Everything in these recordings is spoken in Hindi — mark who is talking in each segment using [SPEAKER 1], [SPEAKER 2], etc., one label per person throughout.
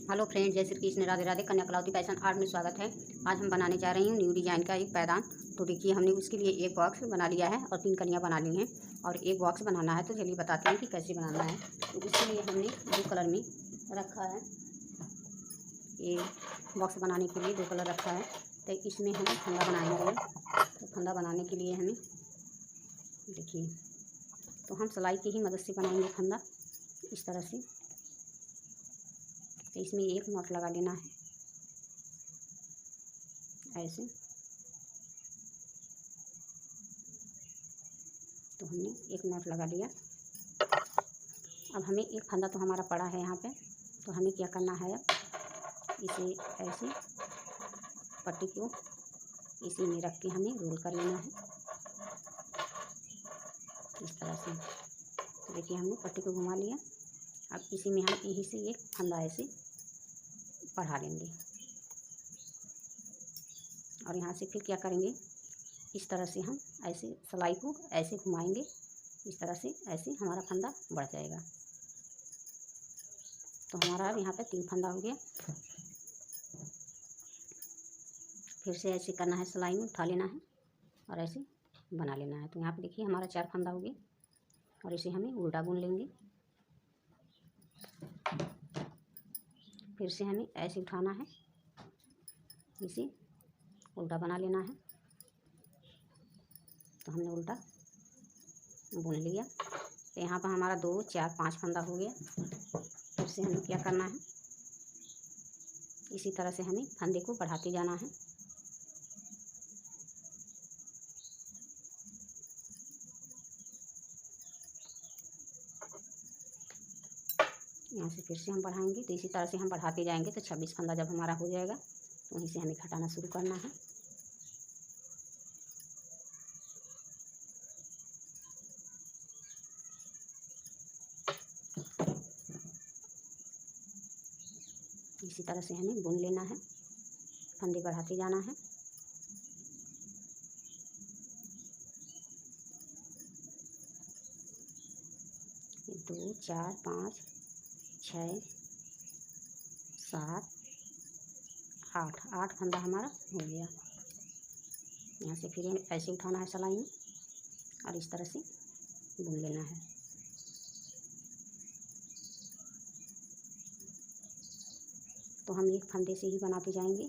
[SPEAKER 1] हेलो फ्रेंड, जय श्री कृष्ण, राधे राधे। कन्या कलावती फैशन आर्ट में स्वागत है। आज हम बनाने जा रही हूँ न्यू डिजाइन का एक पैदान। तो देखिए, हमने उसके लिए एक बॉक्स बना लिया है और 3 कलियाँ बना ली हैं और एक बॉक्स बनाना है। तो चलिए बताते हैं कि कैसे बनाना है। तो इसके लिए हमने 2 कलर में रखा है। ये बॉक्स बनाने के लिए 2 कलर रखा है। तो इसमें हम फंदा बनाएंगे। तो फंदा बनाने के लिए हमें देखिए, तो हम सिलाई की ही मदद से बनाएंगे फंदा इस तरह से। तो इसमें एक नॉट लगा लेना है ऐसे। तो हमने एक नॉट लगा लिया। अब हमें एक फंदा तो हमारा पड़ा है यहाँ पे। तो हमें क्या करना है, अब इसे ऐसे पट्टी को इसी में रख के हमें रोल कर लेना है इस तरह से। तो देखिए, हमने पट्टी को घुमा लिया। अब इसी में हम यहीं से एक फंदा ऐसे बढ़ा लेंगे और यहाँ से फिर क्या करेंगे, इस तरह से हम ऐसे सिलाई को ऐसे घुमाएंगे इस तरह से। ऐसे हमारा फंदा बढ़ जाएगा। तो हमारा अब यहाँ पे 3 फंदा हो गया। फिर से ऐसे करना है, सिलाई में उठा लेना है और ऐसे बना लेना है। तो यहाँ पे देखिए, हमारा 4 फंदा हो गया और इसे हमें उल्टा बुन लेंगे। फिर से हमें ऐसे उठाना है, इसे उल्टा बना लेना है। तो हमने उल्टा बुन लिया। तो यहाँ पर हमारा 2, 4, 5 फंदा हो गया। फिर से हमें क्या करना है, इसी तरह से हमें फंदे को बढ़ाते जाना है। यहाँ से फिर से हम बढ़ाएंगे। तो इसी तरह से हम बढ़ाते जाएंगे। तो 26 फंदा जब हमारा हो जाएगा तो वहीं से हमें घटाना शुरू करना है। इसी तरह से हमें बुन लेना है, फंदे बढ़ाते जाना है। दो, 4, 5, 6, 7, 8 फंदा हमारा हो गया। यहाँ से फिर ऐसे उठाना है सिलाई में और इस तरह से बुन लेना है। तो हम एक फंदे से ही बनाते जाएंगे।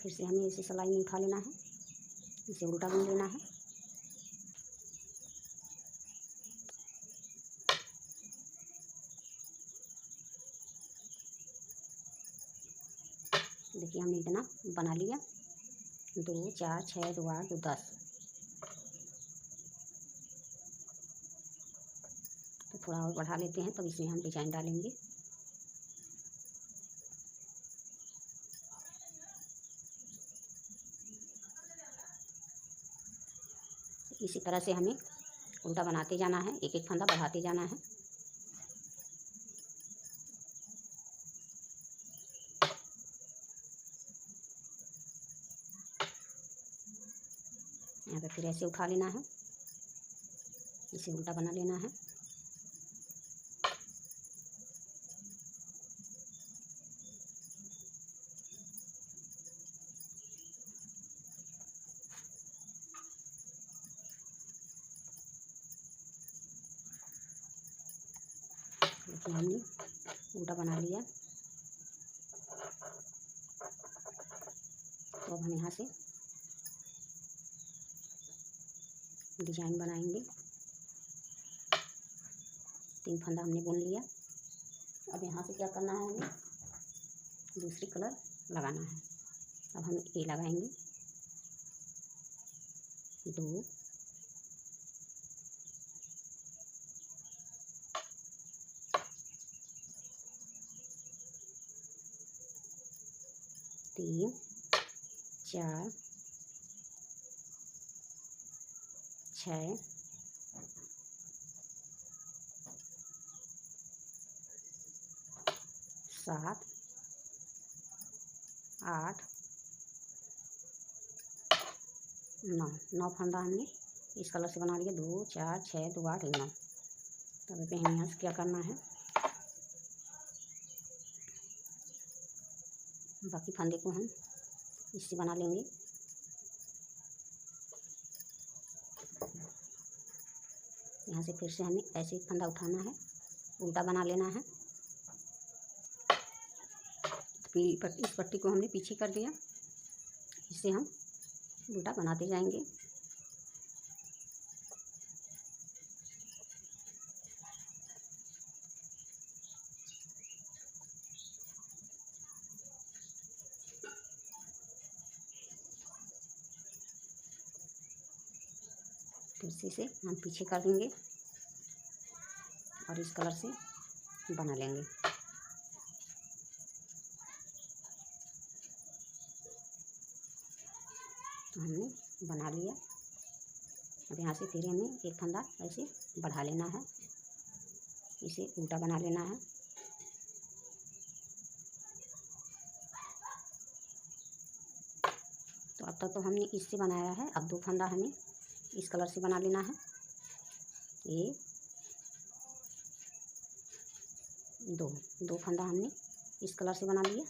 [SPEAKER 1] फिर से हमें इसे सिलाई में उठा लेना है, इसे उल्टा बुन लेना है। देखिए, हमने इतना बना लिया। 2, 4, 6, 2, 8, 2, 10। तो थोड़ा और बढ़ा लेते हैं, तब इसमें हम डिजाइन डालेंगे। इसी तरह से हमें उल्टा बनाते जाना है, एक एक फंदा बढ़ाते जाना है। यहाँ पे फिर ऐसे उठा लेना है, इसे उल्टा बना लेना है। देखिए, हमने उल्टा बना लिया। तो अब हम यहाँ से डिजाइन बनाएंगे। 3 फंदा हमने बुन लिया। अब यहाँ से क्या करना है, हमें दूसरी कलर लगाना है। अब हम ये लगाएंगे 2, 3, 4, 6, 7, 8, 9 फंदा हमने इस कलर से बना लिया। 2, 4, 6, 2, 8, 9। तब पे हमें यहाँ से क्या करना है, बाकी फंदे को हम इससे बना लेंगे। यहाँ से फिर से हमें ऐसे ही फंदा उठाना है, उल्टा बना लेना है। पीली पट्टी, इस पट्टी को हमने पीछे कर दिया, इससे हम उल्टा बनाते जाएंगे। फिर से हम पीछे कर देंगे और इस कलर से बना लेंगे। तो हमने बना लिया। अब यहाँ से फिर हमें एक फंदा ऐसे बढ़ा लेना है, इसे उल्टा बना लेना है। तो अब तक तो हमने इससे बनाया है, अब दो फंदा हमें इस कलर से बना लेना है। ये दो फंदा हमने इस कलर से बना लिया।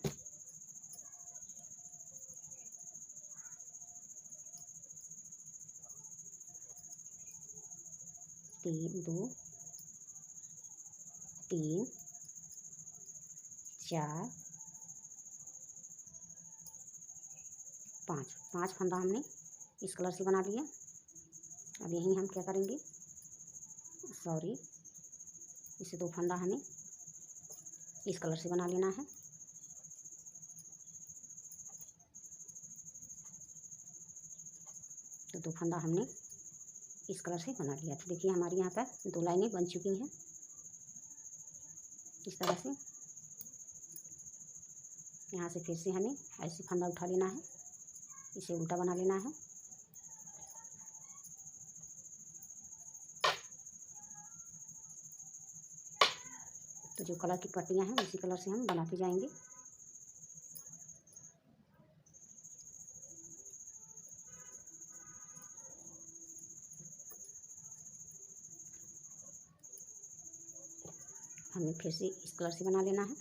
[SPEAKER 1] दो, तीन, चार, पाँच फंदा हमने इस कलर से बना लिया। अब यहीं हम क्या करेंगे, इसे दो फंदा हमें इस कलर से बना लेना है। तो दो फंदा हमने इस कलर से बना लिया। तो देखिए हमारी यहाँ पर दो लाइनें बन चुकी हैं इस तरह से। यहाँ से फिर से हमें ऐसे फंदा उठा लेना है, इसे उल्टा बना लेना है। तो जो कलर की पट्टियाँ हैं उसी कलर से हम बनाते जाएंगे। हमें फिर से इस कलर से बना लेना है।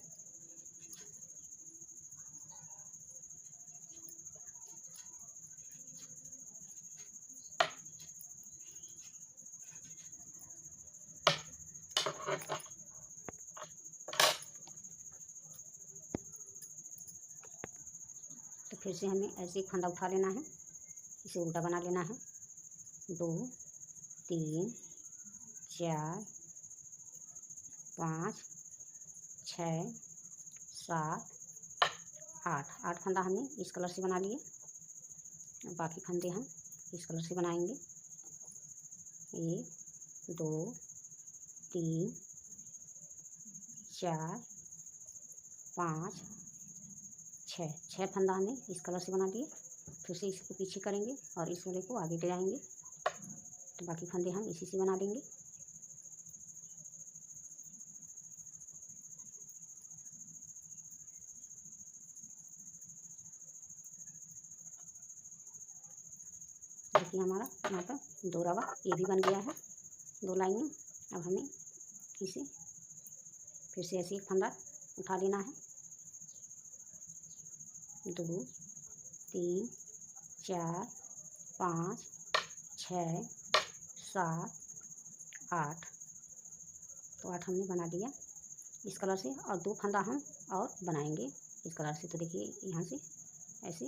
[SPEAKER 1] तो फिर से हमें ऐसे एक फंदा उठा लेना है, इसे उल्टा बना लेना है। 2, 3, 4, 5, 6, 7, 8 फंदा हमने इस कलर से बना लिए। बाकी फंदे हम इस कलर से बनाएंगे। 1, 2, 3, 4, 5, 6 फंदा हमने इस कलर से बना लिए। फिर से इसको पीछे करेंगे और इस वाले को आगे ले जाएंगे। तो बाकी फंदे हम इसी से बना लेंगे। देखिए हमारा यहाँ पर दो रवा ये भी बन गया है, दो लाइनें। अब हमें इसे फिर से ऐसे एक फंदा उठा लेना है। 2, 3, 4, 5, 6, 7, 8। तो 8 हमने बना दिया इस कलर से, और दो फंदा हम और बनाएंगे इस कलर से। तो देखिए यहाँ से ऐसे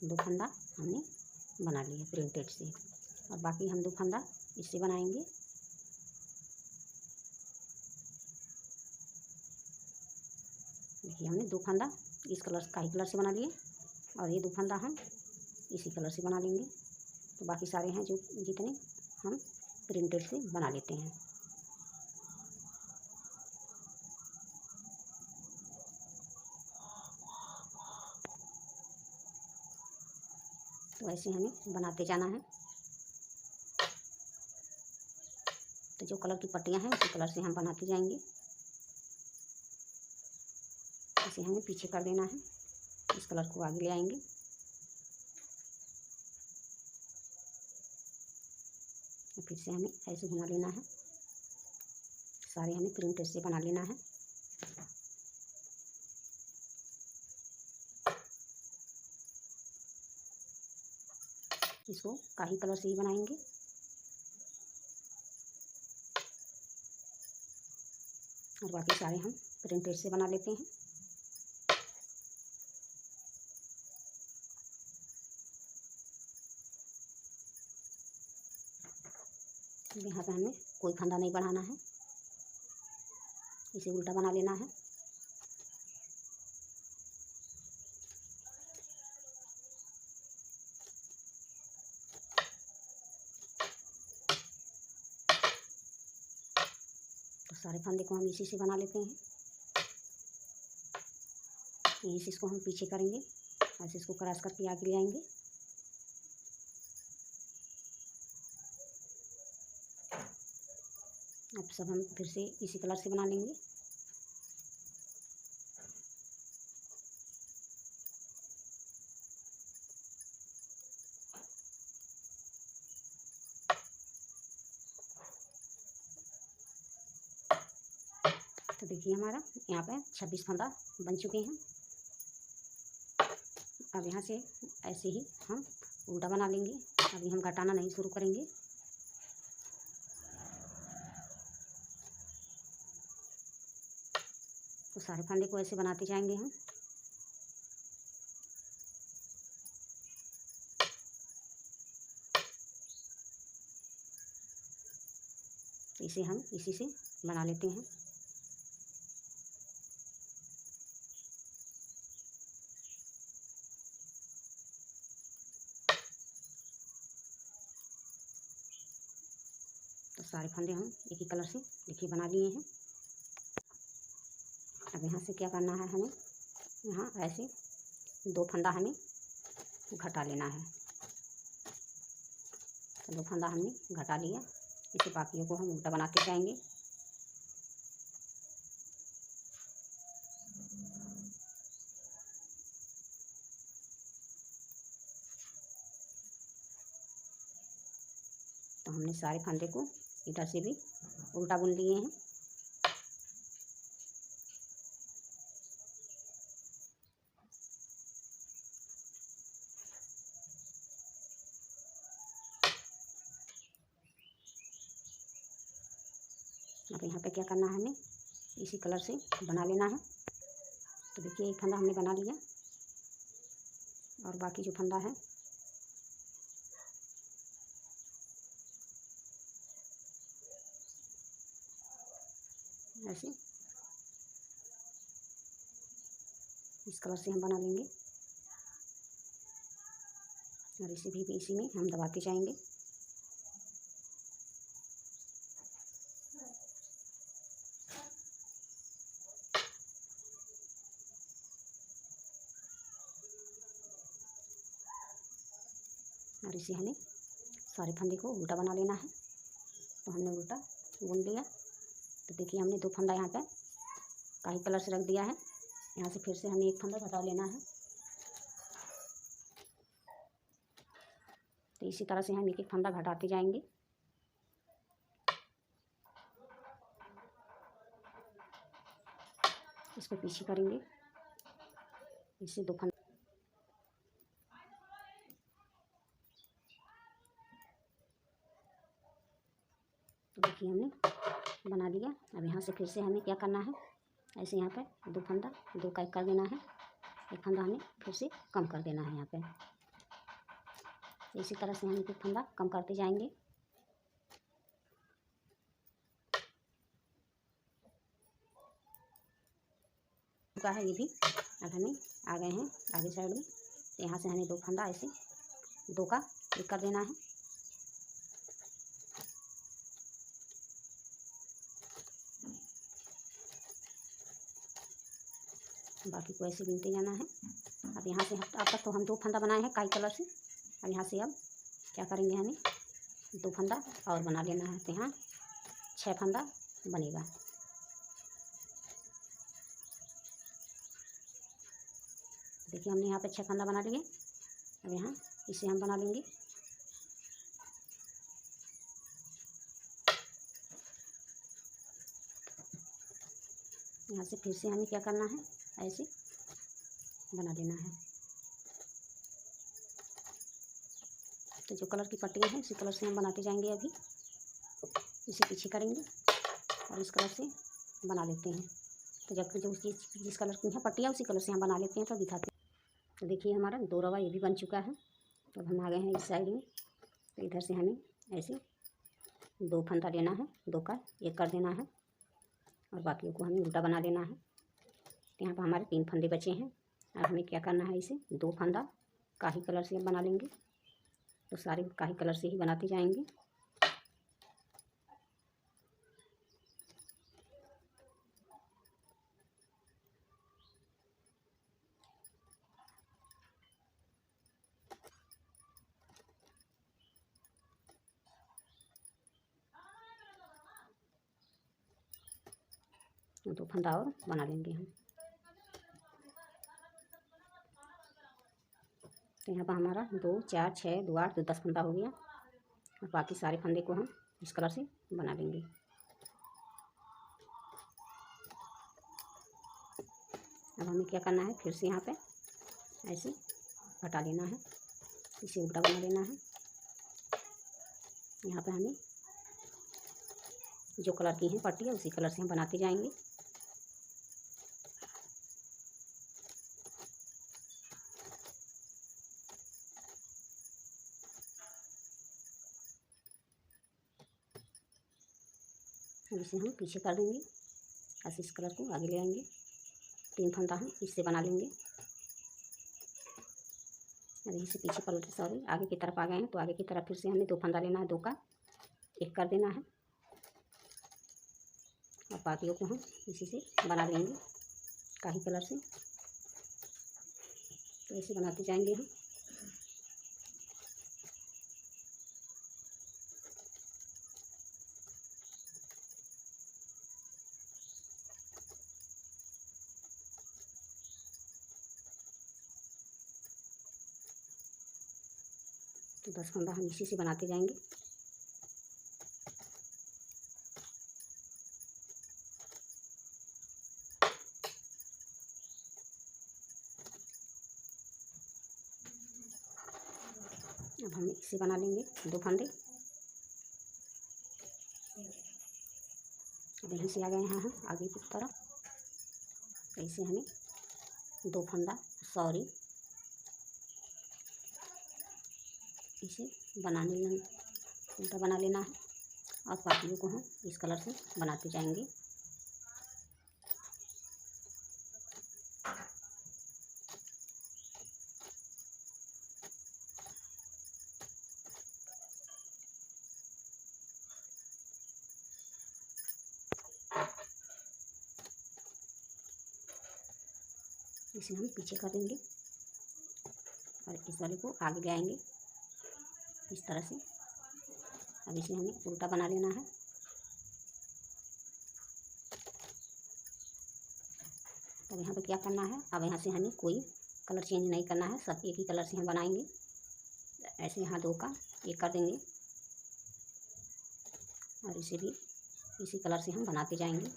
[SPEAKER 1] दो फंदा हमने बना लिए प्रिंटेड से, और बाकी हम दो फंदा इससे बनाएंगे। देखिए हमने दो फंदा इस कलर का ही कलर से बना लिए, और ये दो फंदा हम इसी कलर से बना लेंगे। तो बाकी सारे हैं जो जितने हम प्रिंटेड से बना लेते हैं। तो ऐसे हमें बनाते जाना है। तो जो कलर की पट्टियाँ हैं उसी कलर से हम बनाते जाएंगे। इसे हमें पीछे कर देना है, इस कलर को आगे ले आएंगे। फिर से हमें ऐसे घुमा लेना है। सारे हमें प्रिंटेड से बना लेना है। इसको काही कलर से ही बनाएंगे। और बाकी सारे हम प्रिंटेड से बना लेते हैं। यहाँ पे हमें कोई फंदा नहीं बनाना है, इसे उल्टा बना लेना है। तो सारे फंदे को हम इसी से बना लेते हैं। इस इसको हम पीछे करेंगे, ऐसे इसको क्रॉस करके आगे ले आएंगे। अब सब हम फिर से इसी कलर से बना लेंगे। तो देखिए हमारा यहाँ पे 26 फंदा बन चुके हैं। अब यहाँ से ऐसे ही हम उल्टा बना लेंगे। अभी हम घटाना नहीं शुरू करेंगे। तो सारे फंदे को ऐसे बनाते जाएंगे हम। इसे हम इसी से बना लेते हैं। तो सारे फंदे हम एक ही कलर से देखिए बना लिए हैं। अब यहाँ से क्या करना है, हमें यहाँ ऐसे 2 फंदा हमें घटा लेना है। तो 2 फंदा हमने घटा लिया। इसे बाकियों को हम उल्टा बनाते जाएंगे। तो हमने सारे फंदे को इधर से भी उल्टा बुन लिए हैं। अब यहाँ पे क्या करना है, हमें इसी कलर से बना लेना है। तो देखिए एक फंदा हमने बना लिया और बाकी जो फंदा है ऐसे इस कलर से हम बना लेंगे और इसे भी इसी में हम दबाते जाएंगे। और इसे हमें सारे फंदे को उल्टा बना लेना है। तो हमने उल्टा बुन लिया। तो देखिए हमने 2 फंदा यहाँ पे काही कलर से रख दिया है। यहाँ से फिर से हमें एक फंदा घटा लेना है। तो इसी तरह से हम एक एक फंदा घटाते जाएंगे। इसको पीछे करेंगे, इससे 2 फंदा। तो देखिए हमने बना लिया। अब यहाँ से फिर से हमें क्या करना है, ऐसे यहाँ पे 2 फंदा 2 का 1 कर देना है। एक फंदा हमें फिर से कम कर देना है यहाँ पे। इसी तरह से हम एक फंदा कम करते जाएंगे। चुका है ये भी। अब हमें आ गए हैं आगे साइड में। तो यहाँ से हमें 2 फंदा ऐसे 2 का 1 कर देना है। बाकी को ऐसे बुनते जाना है। अब यहाँ से अब तक तो हम 2 फंदा बनाए हैं काई कलर से। अब यहाँ से अब क्या करेंगे, हमें 2 फंदा और बना लेना है। तो यहाँ 6 फंदा बनेगा। देखिए हमने यहाँ पे 6 फंदा बना लिए। अब यहाँ इसे हम बना लेंगे। यहाँ से फिर से हमें क्या करना है, ऐसे बना देना है। तो जो कलर की पट्टियाँ हैं उसी कलर से हम बनाते जाएंगे। अभी इसे पीछे करेंगे और इस कलर से बना लेते हैं। तो जब जो जिस कलर की है पट्टियाँ उसी कलर से हम बना लेते हैं। तो दिखाते हैं। तो देखिए हमारा 2 रवा ये भी बन चुका है। तो हम आ गए हैं इस साइड में। तो इधर से हमें ऐसे 2 फंदा लेना है, 2 का 1 कर देना है और बाकियों को हमें उल्टा बना देना है। तो यहाँ पर हमारे 3 फंदे बचे हैं। अब हमें क्या करना है, इसे 2 फंदा काही कलर से बना लेंगे। तो सारे काही कलर से ही बनाते जाएंगे। तो 2 फंदा और बना लेंगे हम। तो यहाँ पर हमारा 2 4 6 2 8 10 फंदा हो गया और बाकी सारे फंदे को हम इस कलर से बना लेंगे। अब हमें क्या करना है, फिर से यहाँ पे ऐसे हटा लेना है, इसे उल्टा बना लेना है। यहाँ पे हमें जो कलर की है पट्टियाँ उसी कलर से हम बनाते जाएंगे। अब इसे हम पीछे कर देंगे, ऐसे इस कलर को आगे ले आएंगे। 3 फंदा हम इससे बना लेंगे। अब इसे पीछे पलट आगे की तरफ आ गए हैं। तो आगे की तरफ फिर से हमें 2 फंदा लेना है, 2 का 1 कर देना है और बाकियों को हम इसी से बना लेंगे काही कलर से। तो ऐसे बनाते जाएंगे हम। तो 10 फंदा हम इसी से बनाते जाएंगे। अब हम इसे बना लेंगे 2 फंदे। अब यहीं से आ गए हैं हम आगे की तरफ। ऐसे हमें 2 फंदा इसे उल्टा बना लेना है और बाकियों को हम इस कलर से बनाते जाएंगे। इसे हम पीछे कर देंगे और इस वाले को आगे ले आएंगे इस तरह से। अब इसे हमें उल्टा बना लेना है। अब यहाँ पे क्या करना है, अब यहाँ से हमें कोई कलर चेंज नहीं करना है, सब एक ही कलर से हम बनाएंगे। ऐसे यहाँ 2 का 1 कर देंगे और इसे भी इसी कलर से हम बनाते जाएंगे।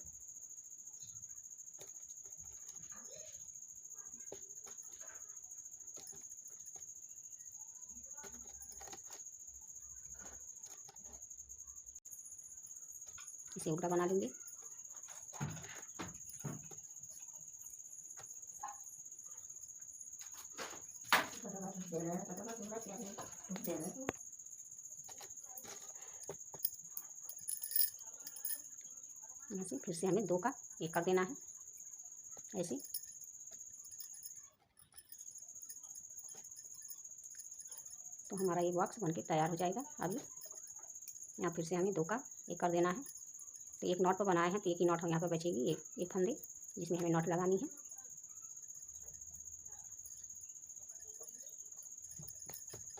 [SPEAKER 1] इसे उल्टा बना लेंगे। यहाँ से फिर से हमें 2 का 1 कर देना है ऐसे। तो हमारा ये बॉक्स बनके तैयार हो जाएगा। अभी यहाँ फिर से हमें 2 का 1 कर देना है। तो एक नॉट पर बनाए हैं तो एक ही नॉट यहाँ पर बचेगी, एक फंदे जिसमें हमें नॉट लगानी है।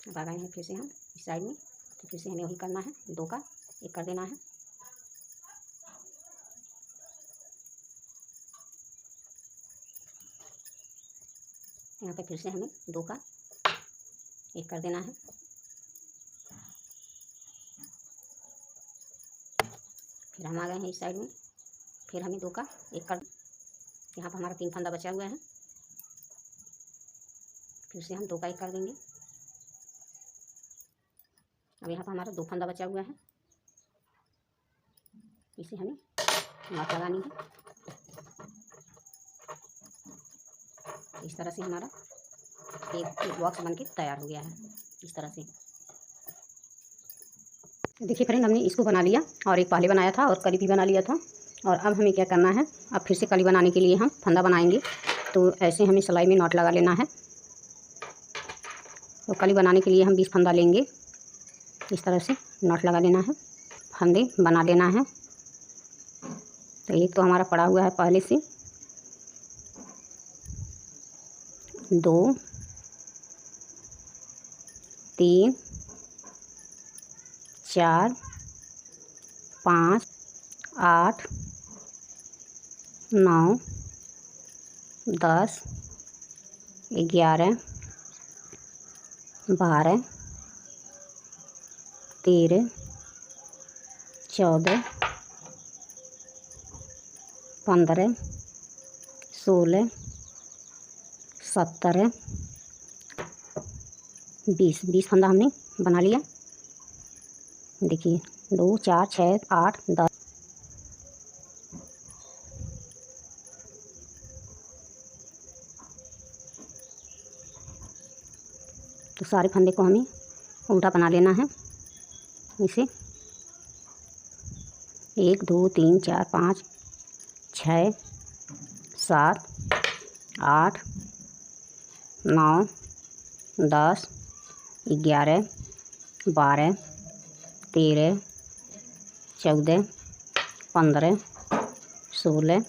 [SPEAKER 1] अब आ गए हैं फिर से हम इस साइड में। तो फिर से हमें वही करना है, 2 का 1 कर देना है। यहाँ पे फिर से हमें 2 का 1 कर देना है। फिर हम आ गए हैं इस साइड में, फिर हमें 2 का 1 कर यहाँ पर हमारा 3 फंदा बचा हुआ है, फिर से हम 2 का 1 कर देंगे। अब यहाँ पर हमारा 2 फंदा बचा हुआ है, इसे हमें नॉट लगानी है। इस तरह से हमारा एक बॉक्स बनके तैयार हो गया है। इस तरह से देखिए फ्रेंड, हमने इसको बना लिया और एक पहले बनाया था और कली भी बना लिया था। और अब हमें क्या करना है, अब फिर से कली बनाने के लिए हम फंदा बनाएंगे। तो ऐसे हमें सिलाई में नॉट लगा लेना है। तो कली बनाने के लिए हम 20 फंदा लेंगे, इस तरह से नॉट लगा लेना है, फंदे बना लेना है। तो एक तो हमारा पड़ा हुआ है पहले से, 2 3 4 5 8 9 10 11 12 13 14 15 16 17 20 फंदा हमने बना लिया। देखिए 2 4 6 8 10। तो सारे फंदे को हमें उल्टा बना लेना है। इसे 1 2 3 4 5 6 7 8 9 10 11 12 13 14 15 16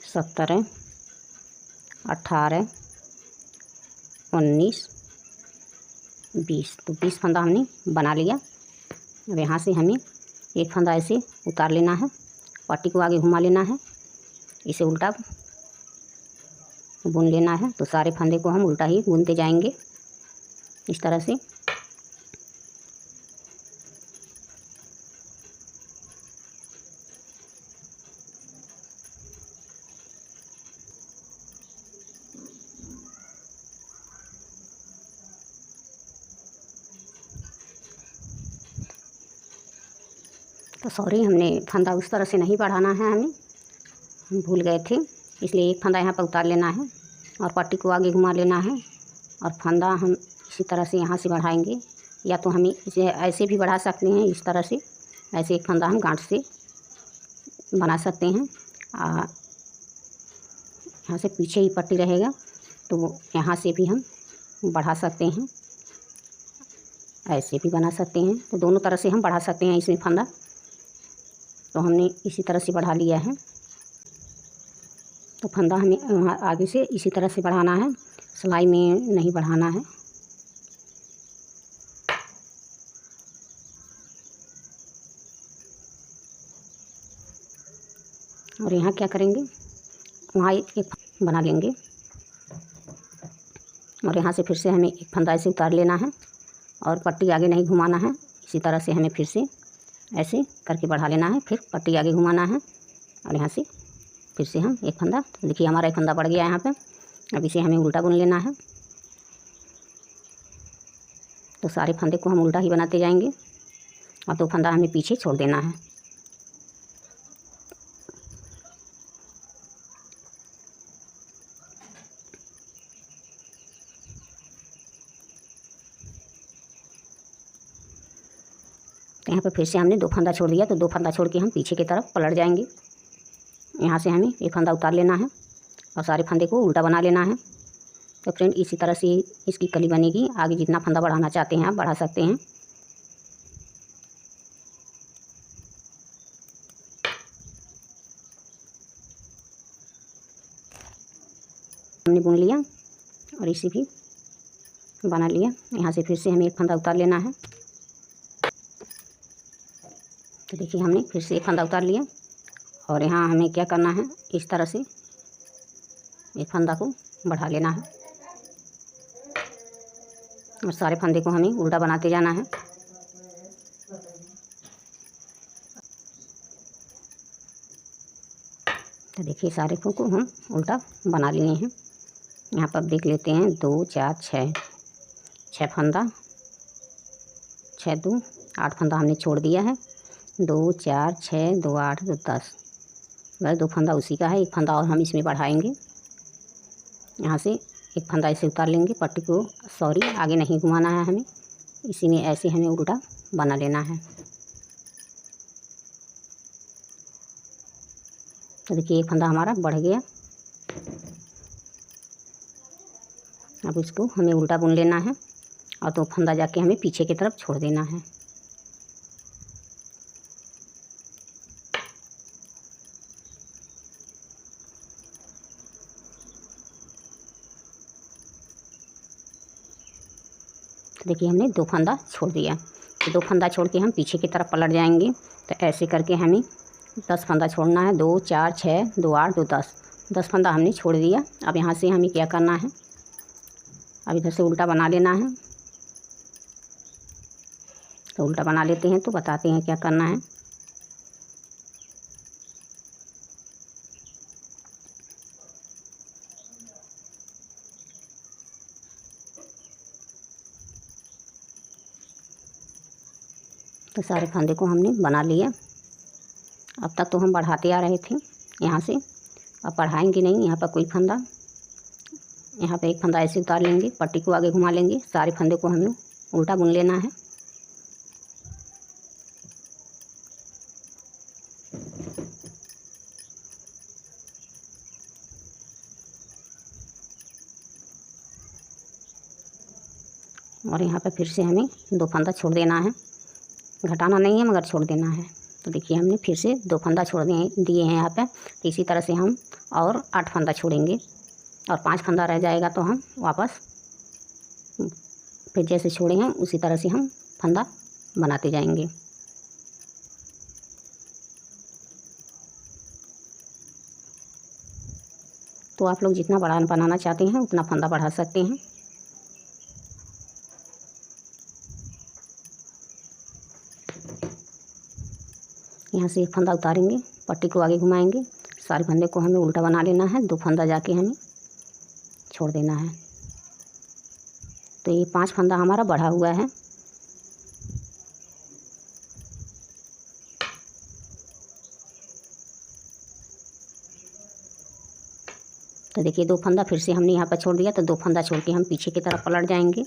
[SPEAKER 1] 17 18 19 20। तो 20 फंदा हमने बना लिया। अब यहाँ से हमें एक फंदा ऐसे उतार लेना है, पट्टी को आगे घुमा लेना है, इसे उल्टा बुन लेना है। तो सारे फंदे को हम उल्टा ही बुनते जाएंगे इस तरह से। तो सॉरी, हमने फंदा उस तरह से नहीं बढ़ाना है, हम भूल गए थे, इसलिए एक फंदा यहाँ पर उतार लेना है और पट्टी को आगे घुमा लेना है। और फंदा हम इसी तरह से यहाँ से बढ़ाएंगे, या तो हम इसे ऐसे भी बढ़ा सकते हैं इस तरह से। ऐसे एक फंदा हम गांठ से बना सकते हैं। यहाँ से पीछे ही पट्टी रहेगा, तो यहाँ से भी हम बढ़ा सकते हैं, ऐसे भी बना सकते हैं। तो दोनों तरह से हम बढ़ा सकते हैं इसमें फंदा। तो हमने इसी तरह से बढ़ा लिया है। तो फंदा हमें वहाँ आगे से इसी तरह से बढ़ाना है, सिलाई में नहीं बढ़ाना है। और यहाँ क्या करेंगे, वहाँ एक बना लेंगे और यहाँ से फिर से हमें एक फंदा ऐसे उतार लेना है और पट्टी आगे नहीं घुमाना है। इसी तरह से हमें फिर से ऐसे करके बढ़ा लेना है, फिर पट्टी आगे घुमाना है और यहाँ से फिर से हम एक फंदा। देखिए हमारा एक फंदा बढ़ गया यहाँ पे। अब इसे हमें उल्टा बुन लेना है। तो सारे फंदे को हम उल्टा ही बनाते जाएंगे और 2 फंदा हमें पीछे छोड़ देना है। तो यहाँ पर फिर से हमने 2 फंदा छोड़ दिया, तो 2 फंदा छोड़ के हम पीछे की तरफ पलट जाएंगे। यहाँ से हमें एक फंदा उतार लेना है और सारे फंदे को उल्टा बना लेना है। तो फ्रेंड, इसी तरह से इसकी कली बनेगी। आगे जितना फंदा बढ़ाना चाहते हैं आप बढ़ा सकते हैं। हमने बुन लिया और इसे भी बना लिया। यहाँ से फिर से हमें एक फंदा उतार लेना है। तो देखिए हमने फिर से एक फंदा उतार लिया और यहाँ हमें क्या करना है, इस तरह से एक फंदा को बढ़ा लेना है और सारे फंदे को हमें उल्टा बनाते जाना है। तो देखिए सारे को हम उल्टा बना लिए हैं। यहाँ पर देख लेते हैं 2 4 6 फंदा, 6 2 8 फंदा हमने छोड़ दिया है। 2 4 6 2 8 2 10, बस 2 फंदा उसी का है। एक फंदा और हम इसमें बढ़ाएंगे। यहाँ से एक फंदा ऐसे उतार लेंगे, पट्टी को आगे नहीं घुमाना है हमें, इसी में ऐसे हमें उल्टा बना लेना है। तो देखिए एक फंदा हमारा बढ़ गया। अब इसको हमें उल्टा बुन लेना है और 2 फंदा जाके हमें पीछे की तरफ छोड़ देना है। देखिए हमने 2 फंदा छोड़ दिया। तो 2 फंदा छोड़ के हम पीछे की तरफ पलट जाएंगे। तो ऐसे करके हमें 10 फंदा छोड़ना है। 2 4 6 2 8 2 10 फंदा हमने छोड़ दिया। अब यहाँ से हमें क्या करना है, अब इधर से उल्टा बना लेना है। तो उल्टा बना लेते हैं, तो बताते हैं क्या करना है। तो सारे फंदे को हमने बना लिया। अब तक तो हम बढ़ाते आ रहे थे यहाँ से, अब बढ़ाएंगे नहीं। यहाँ पर कोई फंदा, यहाँ पे एक फंदा ऐसे उतार लेंगे, पट्टी को आगे घुमा लेंगे, सारे फंदे को हमें उल्टा बुन लेना है। और यहाँ पे फिर से हमें 2 फंदा छोड़ देना है, घटाना नहीं है मगर छोड़ देना है। तो देखिए हमने फिर से 2 फंदा छोड़ दिए हैं यहाँ पे। तो इसी तरह से हम और 8 फंदा छोड़ेंगे और 5 फंदा रह जाएगा तो हम वापस फिर जैसे छोड़े हैं उसी तरह से हम फंदा बनाते जाएंगे। तो आप लोग जितना बड़ा बनाना चाहते हैं उतना फंदा बढ़ा सकते हैं। यहाँ से एक फंदा उतारेंगे, पट्टी को आगे घुमाएंगे, सारे फंदे को हमें उल्टा बना लेना है। 2 फंदा जाके हमें छोड़ देना है। तो ये 5 फंदा हमारा बढ़ा हुआ है। तो देखिए 2 फंदा फिर से हमने यहाँ पर छोड़ दिया। तो 2 फंदा छोड़ के हम पीछे की तरफ पलट जाएंगे।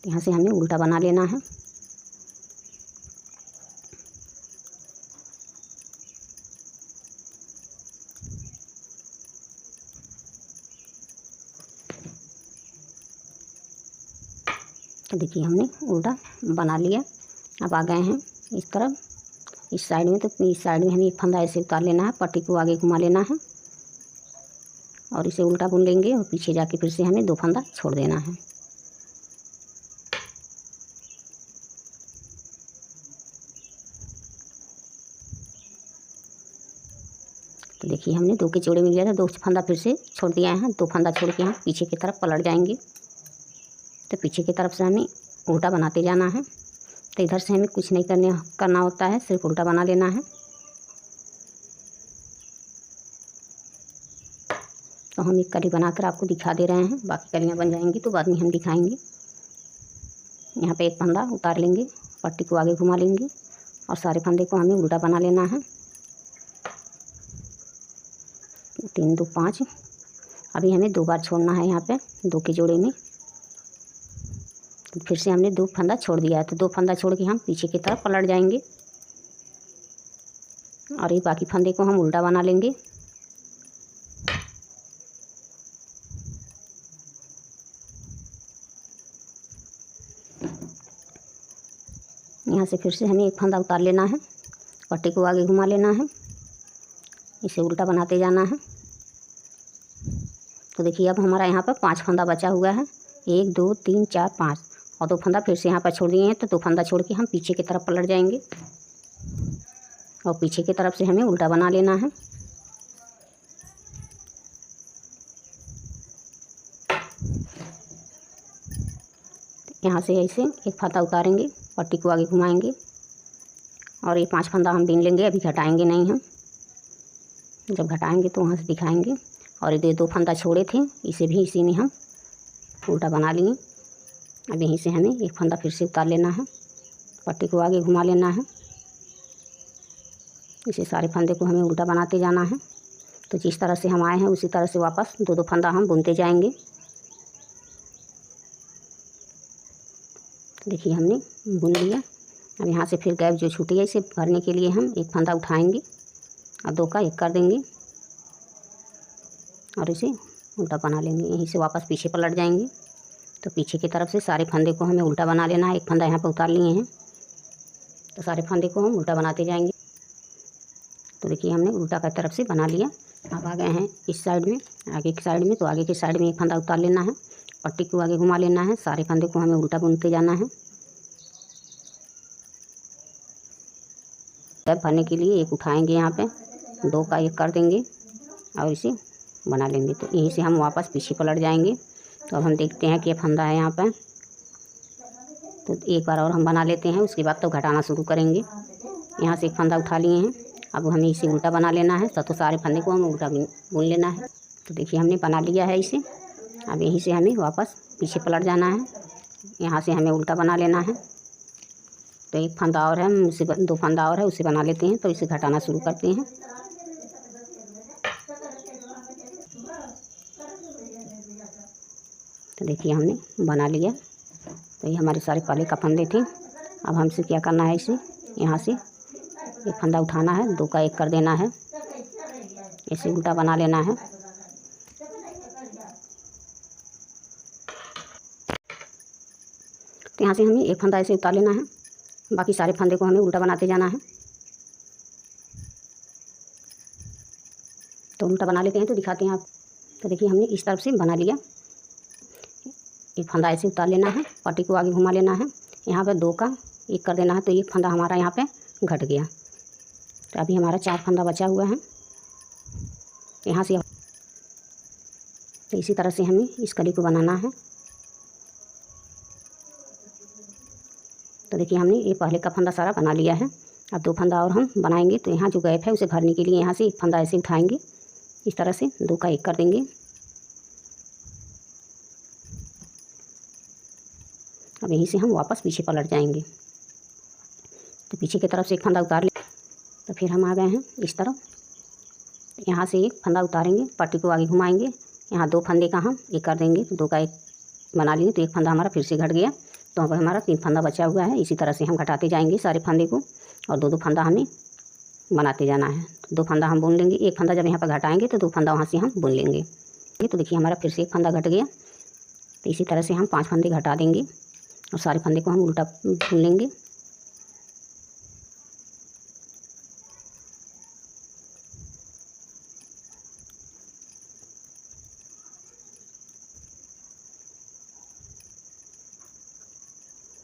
[SPEAKER 1] यहाँ से हमें उल्टा बना लेना है। तो देखिए हमने उल्टा बना लिया। अब आ गए हैं इस तरफ, इस साइड में। तो इस साइड में हमें एक फंदा ऐसे उतार लेना है, पट्टी को आगे घुमा लेना है और इसे उल्टा बुन लेंगे और पीछे जाके फिर से हमें 2 फंदा छोड़ देना है। तो देखिए हमने 2 के जोड़े मिल गया था, 2 फंदा फिर से छोड़ दिया है। 2 फंदा छोड़ के हम पीछे की तरफ पलट जाएंगे। तो पीछे की तरफ से हमें उल्टा बनाते जाना है। तो इधर से हमें कुछ नहीं करना होता है, सिर्फ उल्टा बना लेना है। तो हम एक कली बनाकर आपको दिखा दे रहे हैं, बाकी कलियाँ बन जाएंगी तो बाद में हम दिखाएंगे। यहाँ पे एक फंदा उतार लेंगे, पट्टी को आगे घुमा लेंगे और सारे फंदे को हमें उल्टा बना लेना है। 3 2 5। अभी हमें 2 बार छोड़ना है यहाँ पे 2 के जोड़े में। तो फिर से हमने 2 फंदा छोड़ दिया है। तो 2 फंदा छोड़ के हम पीछे की तरफ पलट जाएंगे और ये बाकी फंदे को हम उल्टा बना लेंगे। यहाँ से फिर से हमें एक फंदा उतार लेना है, पट्टी को आगे घुमा लेना है, इसे उल्टा बनाते जाना है। तो देखिए अब हमारा यहाँ पर 5 फंदा बचा हुआ है। 1 2 3 4 5 और 2 फंदा फिर से यहाँ पर छोड़ दिए हैं। तो 2 फंदा छोड़ के हम पीछे की तरफ पलट जाएंगे और पीछे की तरफ से हमें उल्टा बना लेना है। यहाँ से ऐसे एक फंदा उतारेंगे, पट्टी को आगे घुमाएंगे और ये 5 फंदा हम बीन लेंगे, अभी घटाएंगे नहीं हम। जब घटाएंगे तो वहाँ से दिखाएंगे। और ये 2 फंदा छोड़े थे, इसे भी इसी में हम उल्टा बना लिए। अब यहीं से हमें एक फंदा फिर से उतार लेना है, पट्टी को आगे घुमा लेना है। इसे सारे फंदे को हमें उल्टा बनाते जाना है। तो जिस तरह से हम आए हैं उसी तरह से वापस 2-2 फंदा हम बुनते जाएंगे। देखिए हमने बुन लिया। अब यहाँ से फिर गैप जो छूटी है इसे भरने के लिए हम एक फंदा उठाएंगे और 2 का 1 कर देंगे और इसे उल्टा बना लेंगे। यहीं से वापस पीछे पलट जाएंगे। तो पीछे की तरफ से सारे फंदे को हमें उल्टा बना लेना है। एक फंदा यहाँ पर उतार लिए हैं, तो सारे फंदे को हम उल्टा बनाते जाएंगे। तो देखिए हमने उल्टा की तरफ से बना लिया। अब आ गए हैं इस साइड में, आगे की साइड में। तो आगे की साइड में एक फंदा उतार लेना है, पट्टी को आगे घुमा लेना है, सारे फंदे को हमें उल्टा बुनते जाना है। गैप भरने के लिए एक उठाएंगे, यहाँ पे 2 का 1 कर देंगे और इसे बना लेंगे। तो यहीं से हम वापस पीछे पलट जाएंगे। तो अब हम देखते हैं कि ये फंदा है यहाँ पे, तो एक बार और हम बना लेते हैं, उसके बाद तो घटाना शुरू करेंगे। यहाँ से एक फंदा उठा लिए हैं, अब हमें इसे उल्टा बना लेना है। तो सारे फंदे को हमें उल्टा बुन लेना है। तो देखिए हमने बना लिया है इसे। अब यहीं से हमें वापस पीछे पलट जाना है, यहाँ से हमें उल्टा बना लेना है। तो एक फंदा और है, हम उसे 2 फंदा और है उसे बना लेते हैं। तो इसे घटाना शुरू करते हैं। तो देखिए हमने बना लिया। तो ये हमारे सारे पहले का फंदे थे। अब हमसे क्या करना है, इसे यहाँ से एक फंदा उठाना है, 2 का 1 कर देना है, इसे उल्टा बना लेना है। तो यहाँ से हमें एक फंदा ऐसे उतार लेना है, बाकी सारे फंदे को हमें उल्टा बनाते जाना है। तो उल्टा बना लेते हैं, तो दिखाते हैं आप। तो देखिए हमने इस तरफ से बना लिया। एक फंदा ऐसे उतार लेना है, पट्टी को आगे घुमा लेना है, यहाँ पे 2 का 1 कर देना है। तो एक फंदा हमारा यहाँ पे घट गया। तो अभी हमारा 4 फंदा बचा हुआ है यहाँ से। तो इसी तरह से हमें इस कली को बनाना है। तो देखिए हमने ये पहले का फंदा सारा बना लिया है। अब 2 फंदा और हम बनाएंगे। तो यहाँ जो गैप है उसे भरने के लिए यहाँ से एक फंदा ऐसे उठाएंगे, इस तरह से 2 का 1 कर देंगे। अब यहीं से हम वापस पीछे पलट जाएंगे। तो पीछे की तरफ से एक फंदा उतार ले। तो फिर हम आ गए हैं इस तरफ, यहाँ से एक फंदा उतारेंगे, पट्टी को आगे घुमाएंगे, यहाँ 2 फंदे का हम 1 कर देंगे। तो 2 का 1 बना लेंगे। तो एक फंदा हमारा फिर से घट गया। तो अब हमारा 3 फंदा बचा हुआ है। इसी तरह से हम घटाते जाएंगे सारे फंदे को और 2-2 फंदा हमें बनाते जाना है। तो 2 फंदा हम बुन लेंगे। एक फंदा जब यहाँ पर घटाएंगे तो 2 फंदा वहाँ से हम बुन लेंगे। तो देखिए हमारा फिर से एक फंदा घट गया। तो इसी तरह से हम 5 फंदे घटा देंगे और सारे फंदे को हम उल्टा बुन लेंगे।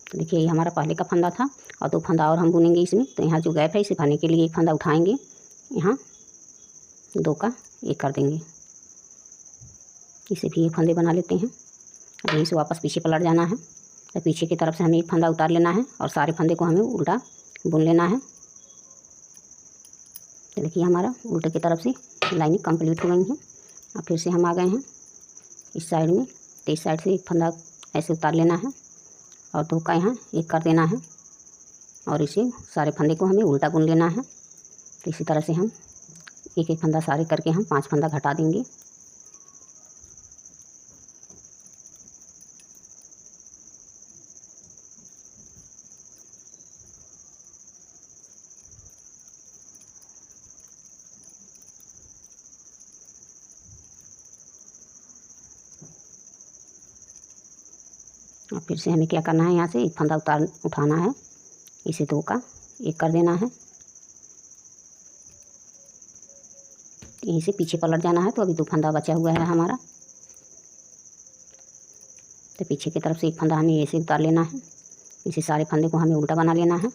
[SPEAKER 1] तो देखिए ये हमारा पहले का फंदा था और 2 फंदा और हम बुनेंगे इसमें। तो यहाँ जो गैप है इसे भरने के लिए एक फंदा उठाएंगे, यहाँ 2 का 1 कर देंगे, इसे भी एक फंदे बना लेते हैं। अब यहीं से वापस पीछे पलट जाना है। तो पीछे की तरफ से हमें एक फंदा उतार लेना है और सारे फंदे को हमें उल्टा बुन लेना है। तो देखिए हमारा उल्टे की तरफ से लाइनिंग कंप्लीट हो गई है। अब फिर से हम आ गए हैं इस साइड में। तो इस साइड से एक फंदा ऐसे उतार लेना है और 2 का यहाँ 1 कर देना है और इसे सारे फंदे को हमें उल्टा बुन लेना है। तो इसी तरह से हम एक एक फंदा सारे करके हम 5 फंदा घटा देंगे। और फिर से हमें क्या करना है, यहाँ से एक फंदा उठाना है, इसे 2 का 1 कर देना है, यहीं से पीछे पलट जाना है। तो अभी 2 फंदा बचा हुआ है हमारा। तो पीछे की तरफ से एक फंदा हमें ऐसे उतार लेना है, इसे सारे फंदे को हमें उल्टा बना लेना है।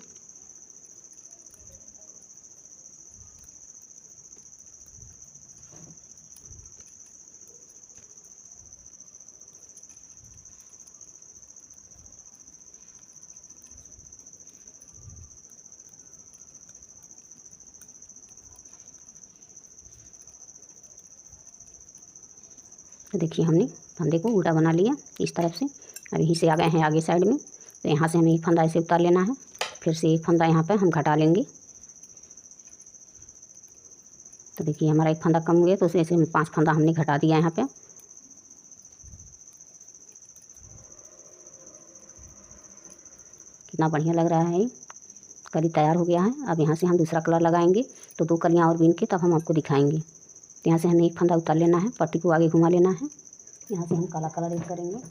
[SPEAKER 1] तो देखिए हमने फंदे को उल्टा बना लिया इस तरफ से। अब यहीं से आ गए हैं आगे साइड में, तो यहाँ से हमें एक फंदा ऐसे उतार लेना है, फिर से एक फंदा यहाँ पर हम घटा लेंगे। तो देखिए हमारा एक फंदा कम हुआ, तो उसे ऐसे 5 फंदा हमने घटा दिया यहाँ पे। कितना बढ़िया लग रहा है, कली तैयार हो गया है। अब यहाँ से हम दूसरा कलर लगाएंगे, तो 2 कलियाँ और बीन के तब हम आपको दिखाएंगे। तो यहाँ से हमें एक फंदा उतार लेना है, पट्टी को आगे घुमा लेना है। यहाँ से हम काला कलर ऐड करेंगे।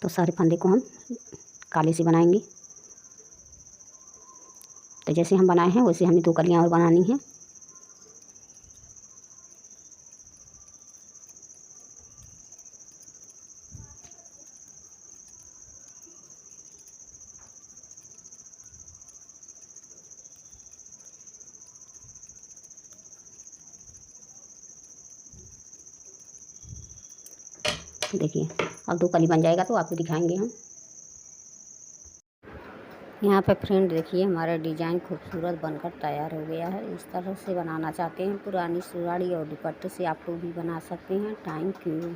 [SPEAKER 1] तो सारे फंदे को हम काले से बनाएंगे। तो जैसे हम बनाए हैं वैसे हमें 2 कलियाँ और बनानी हैं। देखिए अब 2 कली बन जाएगा तो आपको दिखाएंगे हम। यहाँ पे फ्रेंड देखिए हमारा डिज़ाइन खूबसूरत बनकर तैयार हो गया है। इस तरह से बनाना चाहते हैं पुरानी साड़ी और दुपट्टे से आप लोग भी बना सकते हैं। Thank you.